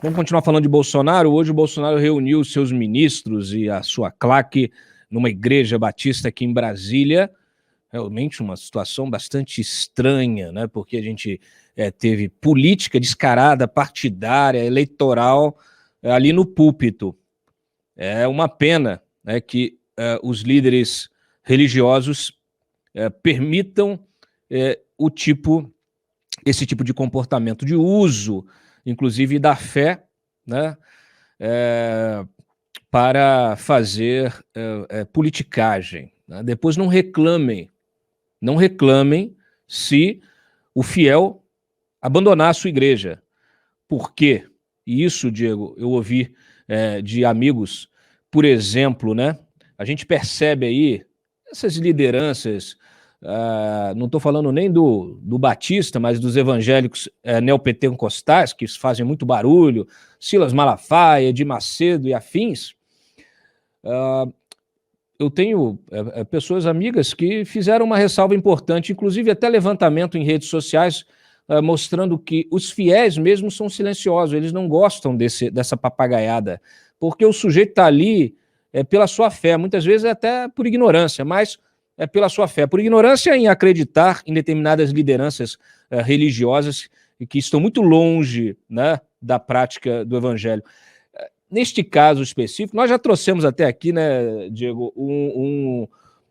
Vamos continuar falando de Bolsonaro. Hoje o Bolsonaro reuniu seus ministros e a sua claque numa igreja batista aqui em Brasília. Realmente uma situação bastante estranha, né? Porque a gente teve política descarada, partidária, eleitoral, ali no púlpito. É uma pena, né, que os líderes religiosos permitam esse tipo de comportamento de uso, inclusive da fé, né, para fazer politicagem. Né? Depois não reclamem se o fiel abandonar a sua igreja. Por quê? E isso, Diego, eu ouvi de amigos, por exemplo, né? A gente percebe aí essas lideranças, não estou falando nem do Batista, mas dos evangélicos neopentecostais, que fazem muito barulho, Silas Malafaia, Edir Macedo e afins. Eu tenho pessoas amigas que fizeram uma ressalva importante, inclusive até levantamento em redes sociais, mostrando que os fiéis mesmo são silenciosos, eles não gostam dessa papagaiada, porque o sujeito está ali pela sua fé, muitas vezes até por ignorância, mas é pela sua fé, por ignorância em acreditar em determinadas lideranças religiosas que estão muito longe, né, da prática do evangelho. Neste caso específico, nós já trouxemos até aqui, né, Diego,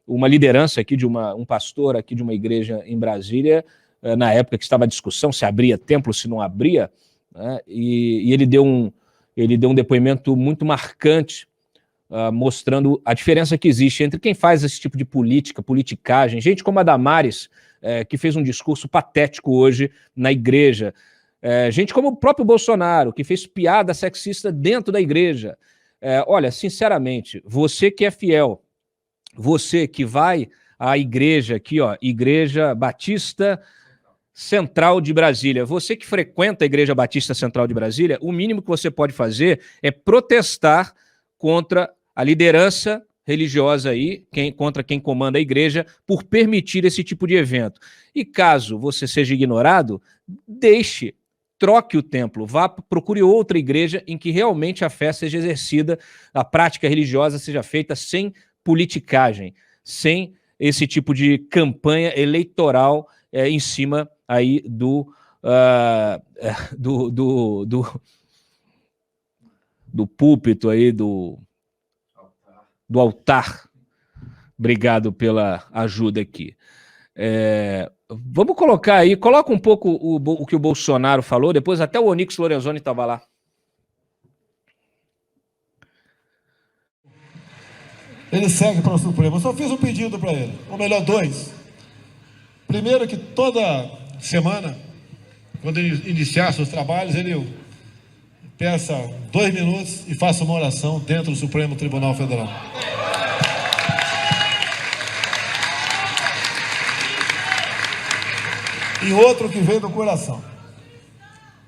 uma liderança aqui um pastor aqui de uma igreja em Brasília, na época que estava a discussão se abria templo, se não abria, né, e ele deu um depoimento muito marcante, mostrando a diferença que existe entre quem faz esse tipo de politicagem, gente como a Damares, que fez um discurso patético hoje na igreja, gente como o próprio Bolsonaro, que fez piada sexista dentro da igreja. Olha, sinceramente, você que é fiel, você que vai à igreja aqui, ó, Igreja Batista Central de Brasília, você que frequenta a Igreja Batista Central de Brasília, o mínimo que você pode fazer é protestar contra a liderança religiosa aí, contra quem comanda a igreja, por permitir esse tipo de evento. E caso você seja ignorado, troque o templo, procure outra igreja em que realmente a fé seja exercida, a prática religiosa seja feita sem politicagem, sem esse tipo de campanha eleitoral em cima aí do púlpito aí, do altar. Obrigado pela ajuda aqui. Vamos colocar aí, coloca um pouco o que o Bolsonaro falou, depois até o Onyx Lorenzoni estava lá. Ele segue para o Supremo. Eu só fiz um pedido para ele, ou melhor, dois. Primeiro, que toda semana, quando ele iniciar seus trabalhos, ele peça 2 minutos e faça uma oração dentro do Supremo Tribunal Federal. E outro que veio do coração.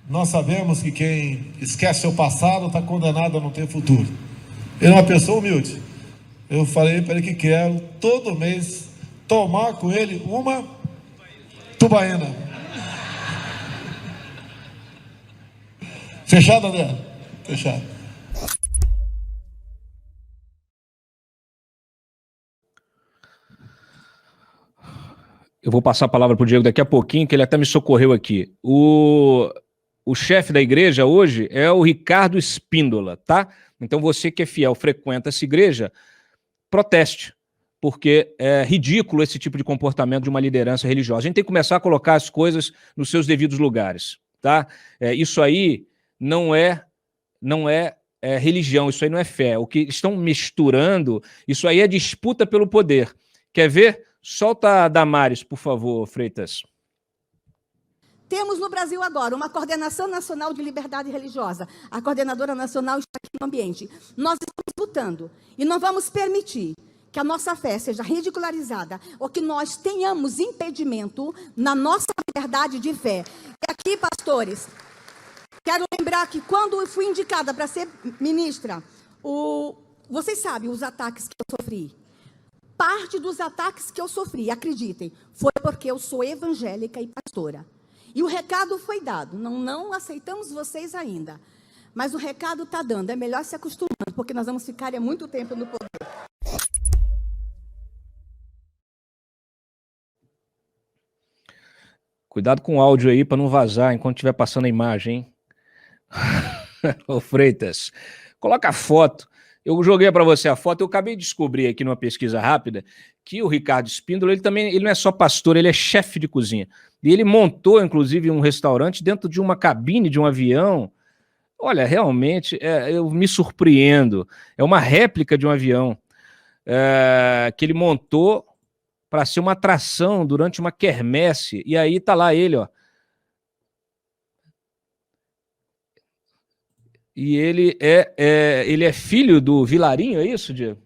Nós sabemos que quem esquece seu passado está condenado a não ter futuro. Ele é uma pessoa humilde. Eu falei para ele que quero, todo mês, tomar com ele uma tubaína. Fechado, André? Fechado. Eu vou passar a palavra para o Diego daqui a pouquinho, que ele até me socorreu aqui. O chefe da igreja hoje é o Ricardo Espíndola, tá? Então você que é fiel, frequenta essa igreja, proteste, porque é ridículo esse tipo de comportamento de uma liderança religiosa. A gente tem que começar a colocar as coisas nos seus devidos lugares, tá? Isso aí não é religião, isso aí não é fé. O que estão misturando, isso aí é disputa pelo poder. Quer ver? Solta a Damares, por favor, Freitas. Temos no Brasil agora uma Coordenação Nacional de Liberdade Religiosa. A Coordenadora Nacional está aqui no ambiente. Nós estamos lutando e não vamos permitir que a nossa fé seja ridicularizada ou que nós tenhamos impedimento na nossa liberdade de fé. E aqui, pastores, quero lembrar que quando eu fui indicada para ser ministra, vocês sabem os ataques que eu sofri. Parte dos ataques que eu sofri, acreditem, foi porque eu sou evangélica e pastora. E o recado foi dado, não aceitamos vocês ainda. Mas o recado está dando, é melhor se acostumando, porque nós vamos ficar muito tempo no poder. Cuidado com o áudio aí para não vazar enquanto estiver passando a imagem, hein? Ô Freitas, coloca a foto. Eu joguei para você a foto. Eu acabei de descobrir aqui numa pesquisa rápida que o Ricardo Espíndola, ele não é só pastor, ele é chefe de cozinha. E ele montou, inclusive, um restaurante dentro de uma cabine de um avião. Olha, realmente, eu me surpreendo. É uma réplica de um avião que ele montou para ser uma atração durante uma quermesse. E aí tá lá ele, ó. E ele é filho do Vilarinho, é isso, Diego?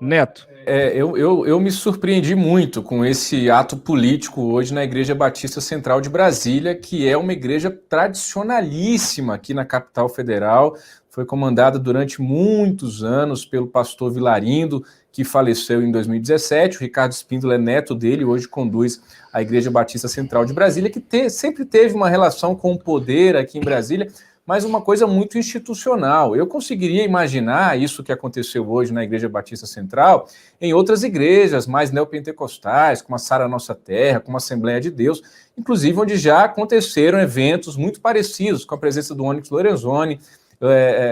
Neto. Eu me surpreendi muito com esse ato político hoje na Igreja Batista Central de Brasília, que é uma igreja tradicionalíssima aqui na capital federal. Foi comandada durante muitos anos pelo pastor Vilarindo, que faleceu em 2017. O Ricardo Espíndola é neto dele, hoje conduz a Igreja Batista Central de Brasília, que sempre teve uma relação com o poder aqui em Brasília, mas uma coisa muito institucional. Eu conseguiria imaginar isso que aconteceu hoje na Igreja Batista Central em outras igrejas mais neopentecostais, como a Sara Nossa Terra, como a Assembleia de Deus, inclusive onde já aconteceram eventos muito parecidos, com a presença do Onyx Lorenzoni,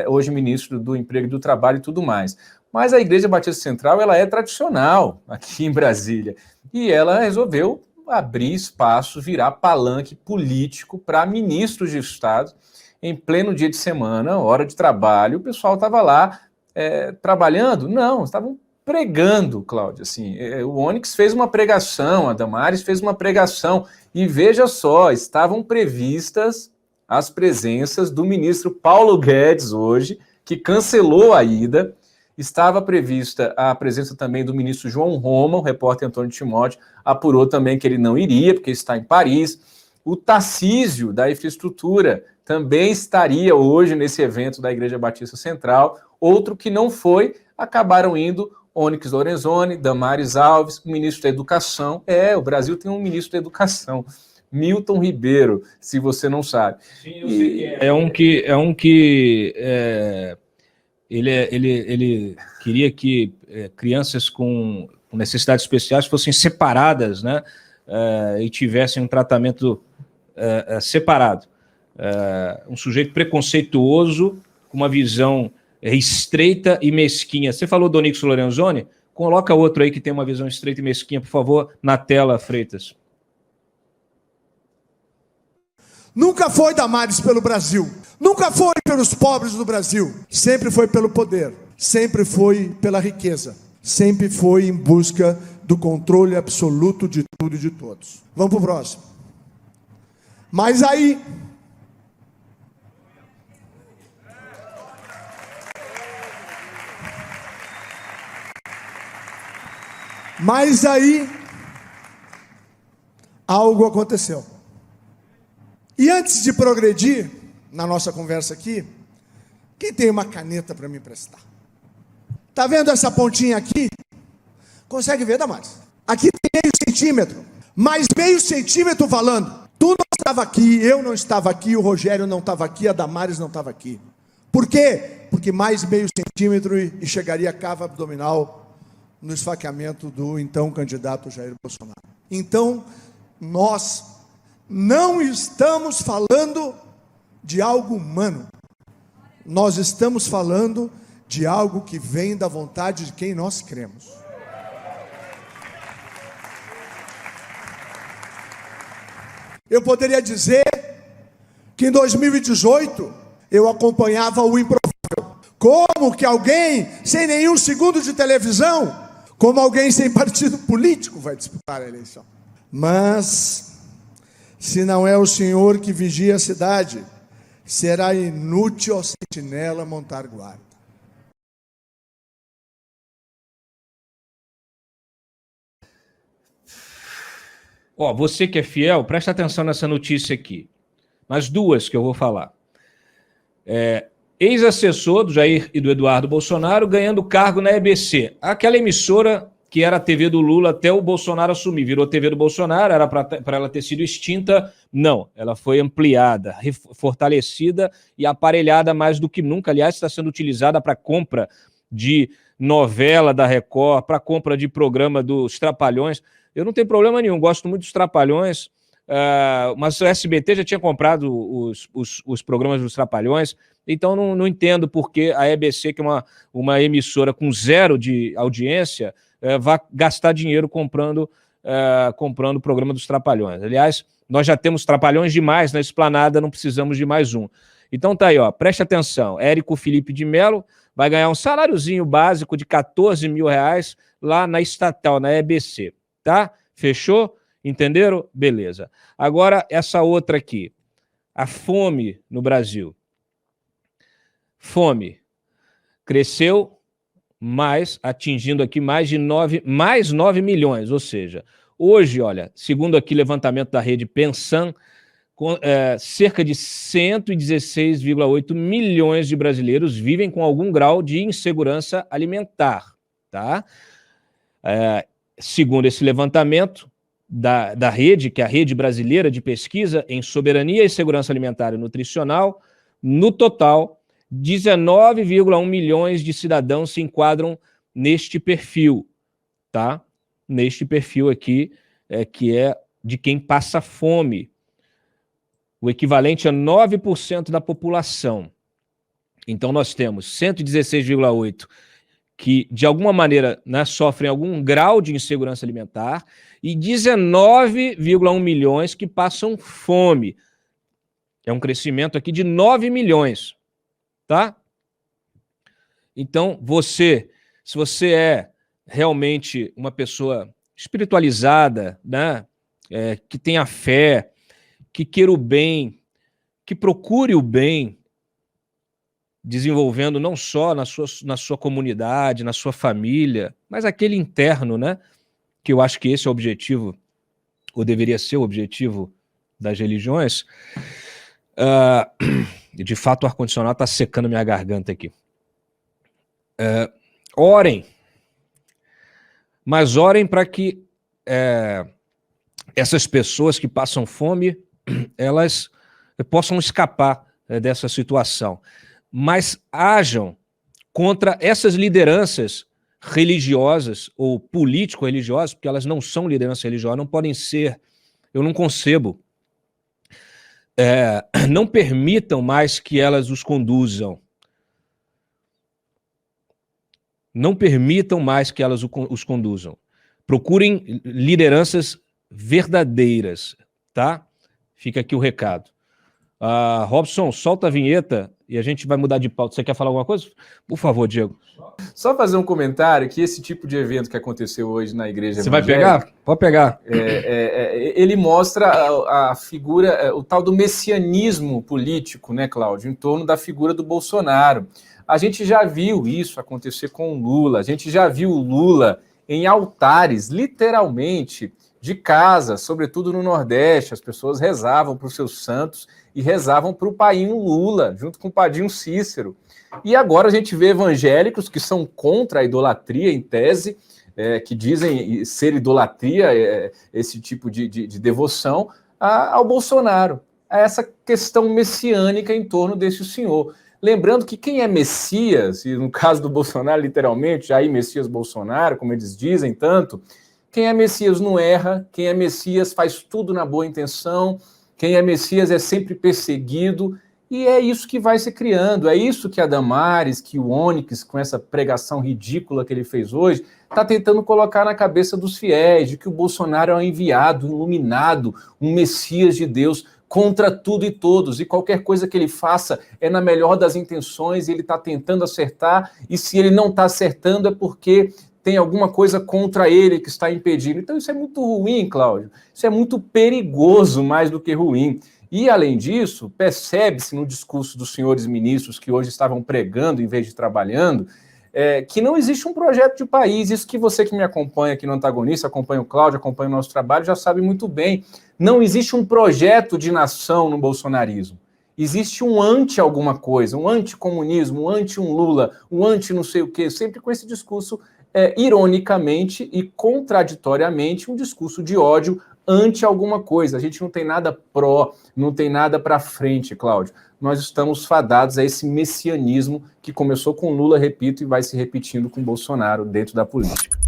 hoje ministro do Emprego e do Trabalho e tudo mais. Mas a Igreja Batista Central, ela é tradicional aqui em Brasília, e ela resolveu abrir espaço, virar palanque político para ministros de Estado. Em pleno dia de semana, hora de trabalho, o pessoal estava lá trabalhando? Não, estavam pregando, Cláudia. Assim, o Onyx fez uma pregação, a Damares fez uma pregação, e veja só, estavam previstas as presenças do ministro Paulo Guedes hoje, que cancelou a ida. Estava prevista a presença também do ministro João Roma, o repórter Antônio Timóteo apurou também que ele não iria, porque está em Paris. O Tarcísio, da Infraestrutura, também estaria hoje nesse evento da Igreja Batista Central. Outro que não foi, acabaram indo Onyx Lorenzoni, Damares Alves, o ministro da Educação. O Brasil tem um ministro da Educação, Milton Ribeiro, se você não sabe. Sim, eu sei que ele queria que crianças com necessidades especiais fossem separadas, né, e tivessem um tratamento separado. Um sujeito preconceituoso, com uma visão estreita e mesquinha. Você falou do Onyx Lorenzoni? Coloca outro aí que tem uma visão estreita e mesquinha, por favor, na tela, Freitas. Nunca foi Damares pelo Brasil, nunca foi pelos pobres do Brasil, sempre foi pelo poder, sempre foi pela riqueza, sempre foi em busca do controle absoluto de tudo e de todos. Vamos para o próximo. Mas aí, algo aconteceu. E antes de progredir na nossa conversa aqui, quem tem uma caneta para me emprestar? Tá vendo essa pontinha aqui? Consegue ver, Damares? Aqui tem meio centímetro, mais meio centímetro falando. Tu não estava aqui, eu não estava aqui, o Rogério não estava aqui, a Damares não estava aqui. Por quê? Porque mais meio centímetro e chegaria a cava abdominal no esfaqueamento do então candidato Jair Bolsonaro. Então, nós não estamos falando de algo humano. Nós estamos falando de algo que vem da vontade de quem nós cremos. Eu poderia dizer que em 2018 eu acompanhava o improvável. Como que alguém sem nenhum segundo de televisão, como alguém sem partido político vai disputar a eleição? Mas se não é o Senhor que vigia a cidade, será inútil ao sentinela montar guarda. Você que é fiel, presta atenção nessa notícia aqui. Nas duas que eu vou falar. Ex-assessor do Jair e do Eduardo Bolsonaro ganhando cargo na EBC. Aquela emissora que era a TV do Lula até o Bolsonaro assumir. Virou TV do Bolsonaro, era para ela ter sido extinta. Não, ela foi ampliada, fortalecida e aparelhada mais do que nunca. Aliás, está sendo utilizada para compra de novela da Record, para compra de programa dos Trapalhões. Eu não tenho problema nenhum, gosto muito dos Trapalhões, mas o SBT já tinha comprado os programas dos Trapalhões, então não entendo por que a EBC, que é uma emissora com 0 de audiência, vai gastar dinheiro comprando o programa dos Trapalhões. Aliás, nós já temos Trapalhões demais na Esplanada, não precisamos de mais um. Então tá aí, ó, preste atenção, Érico Felipe de Mello vai ganhar um saláriozinho básico de R$14 mil lá na estatal, na EBC, tá? Fechou? Entenderam? Beleza. Agora, essa outra aqui, a fome no Brasil. Fome cresceu mais, atingindo aqui mais 9 milhões, ou seja, hoje, olha, segundo aqui levantamento da rede Pensan, cerca de 116,8 milhões de brasileiros vivem com algum grau de insegurança alimentar, tá? Segundo esse levantamento da rede, que é a Rede Brasileira de Pesquisa em Soberania e Segurança Alimentar e Nutricional, no total, 19,1 milhões de cidadãos se enquadram neste perfil, tá? Neste perfil aqui, que é de quem passa fome, o equivalente a 9% da população. Então, nós temos 116,8 que, de alguma maneira, né, sofrem algum grau de insegurança alimentar e 19,1 milhões que passam fome. É um crescimento aqui de 9 milhões, tá? Então, se você é realmente uma pessoa espiritualizada, né, que tenha fé, que queira o bem, que procure o bem, desenvolvendo não só na sua comunidade, na sua família, mas aquele interno, né? Que eu acho que esse é o objetivo, ou deveria ser o objetivo das religiões. De fato, o ar-condicionado está secando minha garganta aqui. Orem, mas orem para que essas pessoas que passam fome, elas possam escapar dessa situação. Mas hajam contra essas lideranças religiosas ou político-religiosas, porque elas não são lideranças religiosas, não podem ser, eu não concebo. Não permitam mais que elas os conduzam. Não permitam mais que elas os conduzam. Procurem lideranças verdadeiras, tá? Fica aqui o recado. Robson, solta a vinheta e a gente vai mudar de pauta. Você quer falar alguma coisa? Por favor, Diego. Só fazer um comentário que esse tipo de evento que aconteceu hoje na igreja Você vai pegar? Pode pegar. Ele mostra a figura, o tal do messianismo político, né, Cláudio, em torno da figura do Bolsonaro. A gente já viu isso acontecer com o Lula, a gente já viu o Lula em altares, literalmente, de casa, sobretudo no Nordeste. As pessoas rezavam para os seus santos e rezavam para o painho Lula, junto com o padrinho Cícero. E agora a gente vê evangélicos que são contra a idolatria, em tese, que dizem ser idolatria, esse tipo de devoção, ao Bolsonaro, a essa questão messiânica em torno desse senhor. Lembrando que quem é Messias, e no caso do Bolsonaro, literalmente, Jair Messias Bolsonaro, como eles dizem tanto, quem é Messias não erra, quem é Messias faz tudo na boa intenção, quem é Messias é sempre perseguido, e é isso que vai se criando, é isso que a Damares, que o Onyx, com essa pregação ridícula que ele fez hoje, está tentando colocar na cabeça dos fiéis, de que o Bolsonaro é um enviado, um iluminado, um Messias de Deus contra tudo e todos, e qualquer coisa que ele faça é na melhor das intenções, e ele está tentando acertar, e se ele não está acertando é porque tem alguma coisa contra ele que está impedindo. Então isso é muito ruim, Cláudio, isso é muito perigoso mais do que ruim. E, além disso, percebe-se no discurso dos senhores ministros que hoje estavam pregando em vez de trabalhando, que não existe um projeto de país. Isso que você que me acompanha aqui no Antagonista, acompanha o Cláudio, acompanha o nosso trabalho, já sabe muito bem. Não existe um projeto de nação no bolsonarismo. Existe um anti-alguma coisa, um anticomunismo, um anti-um Lula, um anti-não sei o quê, sempre com esse discurso ironicamente e contraditoriamente, um discurso de ódio ante alguma coisa. A gente não tem nada pró, não tem nada para frente, Cláudio. Nós estamos fadados a esse messianismo que começou com Lula, repito, e vai se repetindo com Bolsonaro dentro da política.